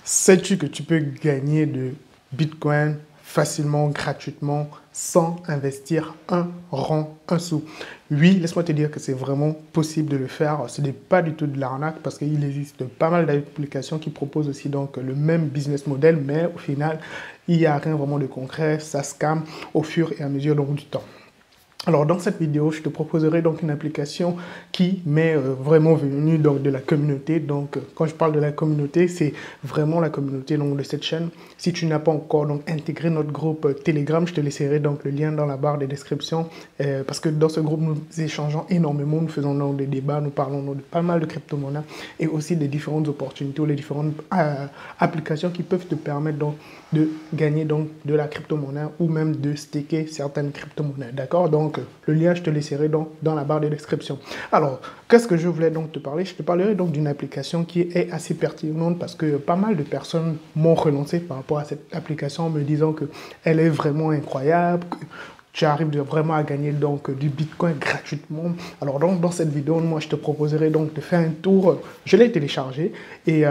Sais-tu que tu peux gagner de Bitcoin facilement, gratuitement, sans investir un rond, un sou? Oui, laisse-moi te dire que c'est vraiment possible de le faire. Ce n'est pas du tout de l'arnaque parce qu'il existe pas mal d'applications qui proposent aussi donc le même business model, mais au final, il n'y a rien vraiment de concret. Ça scam au fur et à mesure donc, du temps. Alors dans cette vidéo, je te proposerai donc une application qui m'est vraiment venue donc de la communauté. Donc quand je parle de la communauté, c'est vraiment la communauté donc, de cette chaîne. Si tu n'as pas encore donc intégré notre groupe Telegram, je te laisserai donc le lien dans la barre de description parce que dans ce groupe, nous échangeons énormément, nous faisons donc des débats, nous parlons donc de pas mal de crypto-monnaies et aussi des différentes opportunités ou les différentes applications qui peuvent te permettre donc de gagner donc de la crypto-monnaie ou même de staker certaines crypto-monnaies. D'accord? Donc, le lien, je te laisserai donc dans la barre de description. Alors, qu'est-ce que je voulais donc te parler? Je te parlerai donc d'une application qui est assez pertinente parce que pas mal de personnes m'ont renoncé par rapport à cette application en me disant qu'elle est vraiment incroyable, tu arrives vraiment à gagner donc du Bitcoin gratuitement. Alors donc dans cette vidéo, moi je te proposerai donc de faire un tour. Je l'ai téléchargé et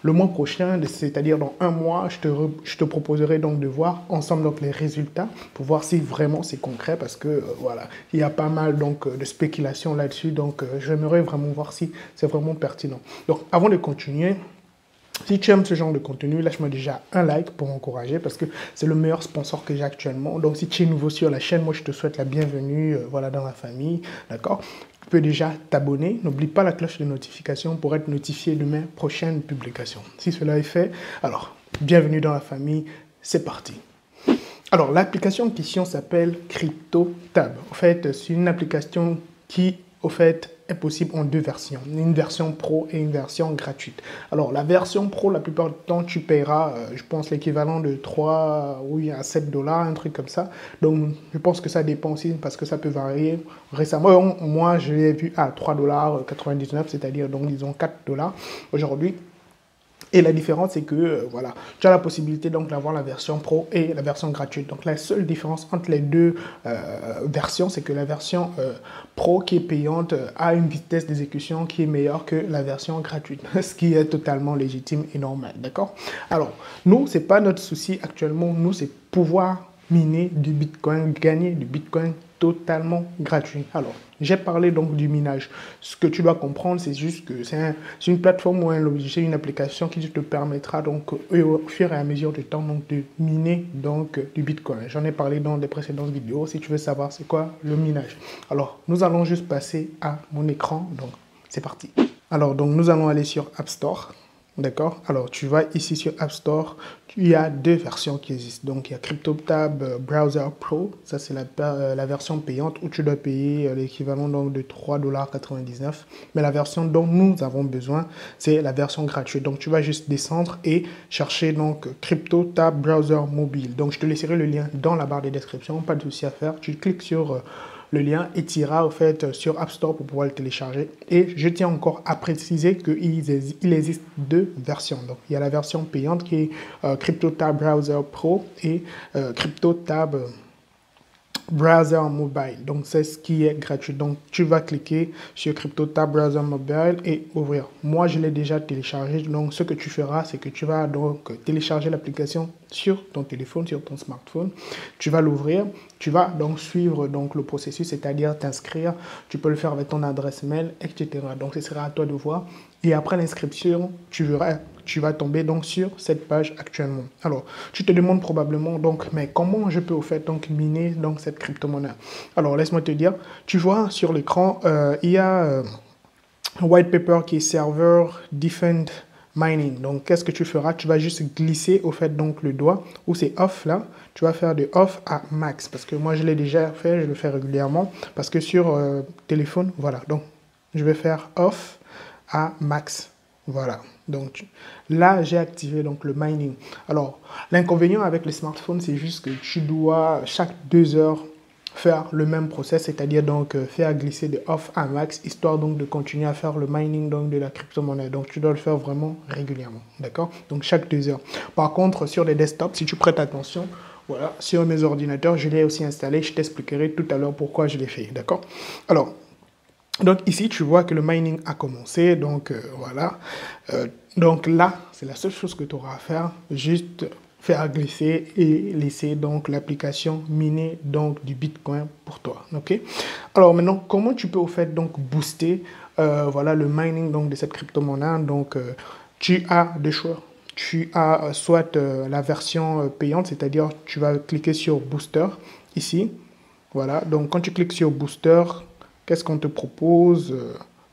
le mois prochain, c'est-à-dire dans un mois, je te proposerai donc de voir ensemble donc les résultats pour voir si vraiment c'est concret parce que voilà, il y a pas mal donc de spéculation là-dessus. Donc j'aimerais vraiment voir si c'est vraiment pertinent. Donc avant de continuer, si tu aimes ce genre de contenu, lâche-moi déjà un like pour m'encourager parce que c'est le meilleur sponsor que j'ai actuellement. Donc, si tu es nouveau sur la chaîne, moi, je te souhaite la bienvenue voilà, dans la famille. D'accord? Tu peux déjà t'abonner. N'oublie pas la cloche de notification pour être notifié de mes prochaines publications. Si cela est fait, alors, bienvenue dans la famille. C'est parti. Alors, l'application en question s'appelle CryptoTab. En fait, c'est une application qui, au fait, est possible en deux versions. Une version pro et une version gratuite. Alors, la version pro, la plupart du temps, tu paieras, je pense, l'équivalent de 3 oui, à 7 dollars, un truc comme ça. Donc, je pense que ça dépend aussi parce que ça peut varier. Récemment, moi, je l'ai vu à 3 dollars 99, c'est-à-dire, donc, disons 4 dollars aujourd'hui. Et la différence, c'est que voilà, tu as la possibilité donc d'avoir la version pro et la version gratuite. Donc la seule différence entre les deux versions, c'est que la version pro qui est payante a une vitesse d'exécution qui est meilleure que la version gratuite, ce qui est totalement légitime et normal, d'accord? Alors, nous, c'est pas notre souci actuellement, nous, c'est pouvoir miner du Bitcoin, gagner du Bitcoin totalement gratuit. Alors, j'ai parlé donc du minage. Ce que tu dois comprendre, c'est juste que c'est une plateforme ou un logiciel, une application qui te permettra donc au fur et à mesure du temps donc, de miner donc du Bitcoin. J'en ai parlé dans les précédentes vidéos si tu veux savoir c'est quoi le minage. Alors, nous allons juste passer à mon écran. Donc, c'est parti. Alors, donc, nous allons aller sur App Store. D'accord? Alors, tu vas ici sur App Store. Il y a deux versions qui existent. Donc, il y a CryptoTab Browser Pro. Ça, c'est la version payante où tu dois payer l'équivalent donc de 3,99 $. Mais la version dont nous avons besoin, c'est la version gratuite. Donc, tu vas juste descendre et chercher donc CryptoTab Browser Mobile. Donc, je te laisserai le lien dans la barre de description. Pas de souci à faire. Tu cliques sur le lien et tu iras au fait sur App Store pour pouvoir le télécharger. Et je tiens encore à préciser qu'il existe deux versions. Donc, il y a la version payante qui est CryptoTab Browser Pro et CryptoTab Browser Mobile. Donc, c'est ce qui est gratuit. Donc, tu vas cliquer sur CryptoTab Browser Mobile et ouvrir. Moi, je l'ai déjà téléchargé. Donc, ce que tu feras, c'est que tu vas donc télécharger l'application sur ton téléphone, sur ton smartphone. Tu vas l'ouvrir. Tu vas donc suivre donc, le processus, c'est-à-dire t'inscrire. Tu peux le faire avec ton adresse mail, etc. Donc, ce sera à toi de voir. Et après l'inscription, tu vas tomber donc sur cette page actuellement. Alors, tu te demandes probablement donc, mais comment je peux au fait donc miner donc cette crypto-monnaie? Alors, laisse-moi te dire, tu vois sur l'écran, il y a un white paper qui est Server Defend Mining. Donc, qu'est-ce que tu feras? Tu vas juste glisser au fait donc le doigt où c'est off là. Tu vas faire de off à max parce que moi je l'ai déjà fait, je le fais régulièrement parce que sur téléphone, voilà. Donc, je vais faire off à max. Voilà. Donc là, j'ai activé donc le mining. Alors, l'inconvénient avec les smartphones, c'est juste que tu dois chaque 2 heures faire le même process, c'est-à-dire donc faire glisser de off à max, histoire donc de continuer à faire le mining donc de la crypto-monnaie. Donc tu dois le faire vraiment régulièrement, d'accord? Donc chaque 2 heures. Par contre, sur les desktops, si tu prêtes attention, voilà, sur mes ordinateurs, je l'ai aussi installé. Je t'expliquerai tout à l'heure pourquoi je l'ai fait, d'accord? Alors, donc ici, tu vois que le mining a commencé. Donc voilà, Donc là, c'est la seule chose que tu auras à faire, juste faire glisser et laisser donc l'application miner donc du Bitcoin pour toi. Ok. Alors maintenant, comment tu peux au fait donc booster voilà le mining donc de cette crypto-monnaie. Donc tu as deux choix. Tu as soit la version payante, c'est-à-dire tu vas cliquer sur Booster ici. Voilà. Donc quand tu cliques sur Booster, qu'est-ce qu'on te propose?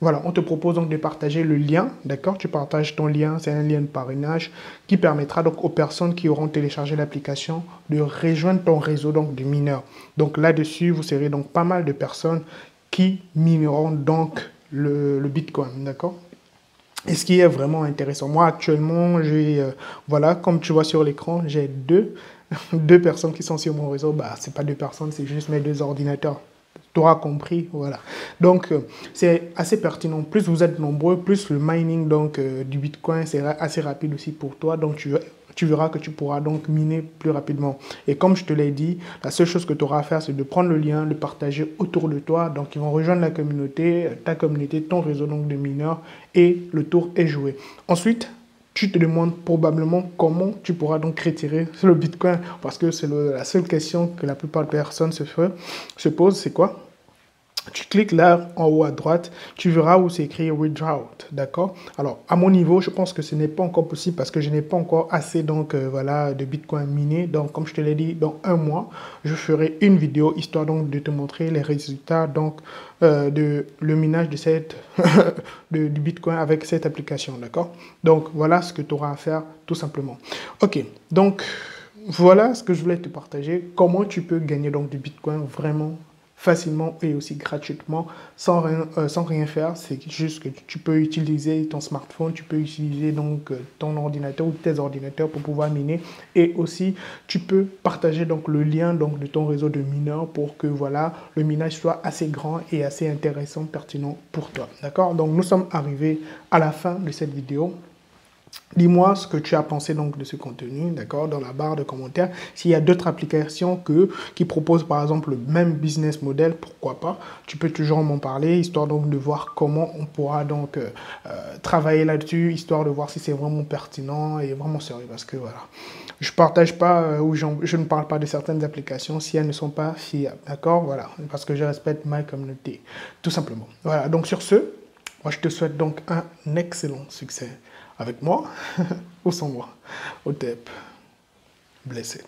Voilà, on te propose donc de partager le lien, d'accord? Tu partages ton lien, c'est un lien de parrainage qui permettra donc aux personnes qui auront téléchargé l'application de rejoindre ton réseau donc de mineurs. Donc là-dessus, vous serez donc pas mal de personnes qui mineront donc le Bitcoin, d'accord? Et ce qui est vraiment intéressant, moi actuellement, j'ai, voilà, comme tu vois sur l'écran, j'ai deux personnes qui sont sur mon réseau. Bah, c'est pas deux personnes, c'est juste mes deux ordinateurs. Tu auras compris, voilà. Donc, c'est assez pertinent. Plus vous êtes nombreux, plus le mining donc, du Bitcoin sera assez rapide aussi pour toi. Donc, tu verras que tu pourras donc miner plus rapidement. Et comme je te l'ai dit, la seule chose que tu auras à faire, c'est de prendre le lien, le partager autour de toi. Donc, ils vont rejoindre la communauté, ta communauté, ton réseau donc, de mineurs, et le tour est joué. Ensuite, tu te demandes probablement comment tu pourras donc retirer le Bitcoin, parce que c'est la seule question que la plupart des personnes se posent, c'est quoi? Tu cliques là en haut à droite, tu verras où c'est écrit Withdraw, d'accord? Alors, à mon niveau, je pense que ce n'est pas encore possible parce que je n'ai pas encore assez donc, voilà, de Bitcoin miné. Donc, comme je te l'ai dit, dans un mois, je ferai une vidéo histoire donc de te montrer les résultats donc, de le minage de du Bitcoin avec cette application, d'accord? Donc, voilà ce que tu auras à faire tout simplement. Ok, donc voilà ce que je voulais te partager. Comment tu peux gagner donc du Bitcoin vraiment facilement et aussi gratuitement sans rien faire. C'est juste que tu peux utiliser ton smartphone, tu peux utiliser donc ton ordinateur ou tes ordinateurs pour pouvoir miner, et aussi tu peux partager donc le lien donc de ton réseau de mineurs pour que voilà le minage soit assez grand et assez intéressant, pertinent pour toi. D'accord? Donc nous sommes arrivés à la fin de cette vidéo. Dis-moi ce que tu as pensé donc de ce contenu, d'accord, dans la barre de commentaires. S'il y a d'autres applications qui proposent par exemple le même business model, pourquoi pas. Tu peux toujours m'en parler, histoire donc de voir comment on pourra donc travailler là-dessus, histoire de voir si c'est vraiment pertinent et vraiment sérieux. Parce que voilà, je partage pas ou je ne parle pas de certaines applications si elles ne sont pas fiables, d'accord, voilà, parce que je respecte ma communauté, tout simplement. Voilà, donc sur ce, moi je te souhaite donc un excellent succès. Avec moi ou sans moi, au TEP. Blessé.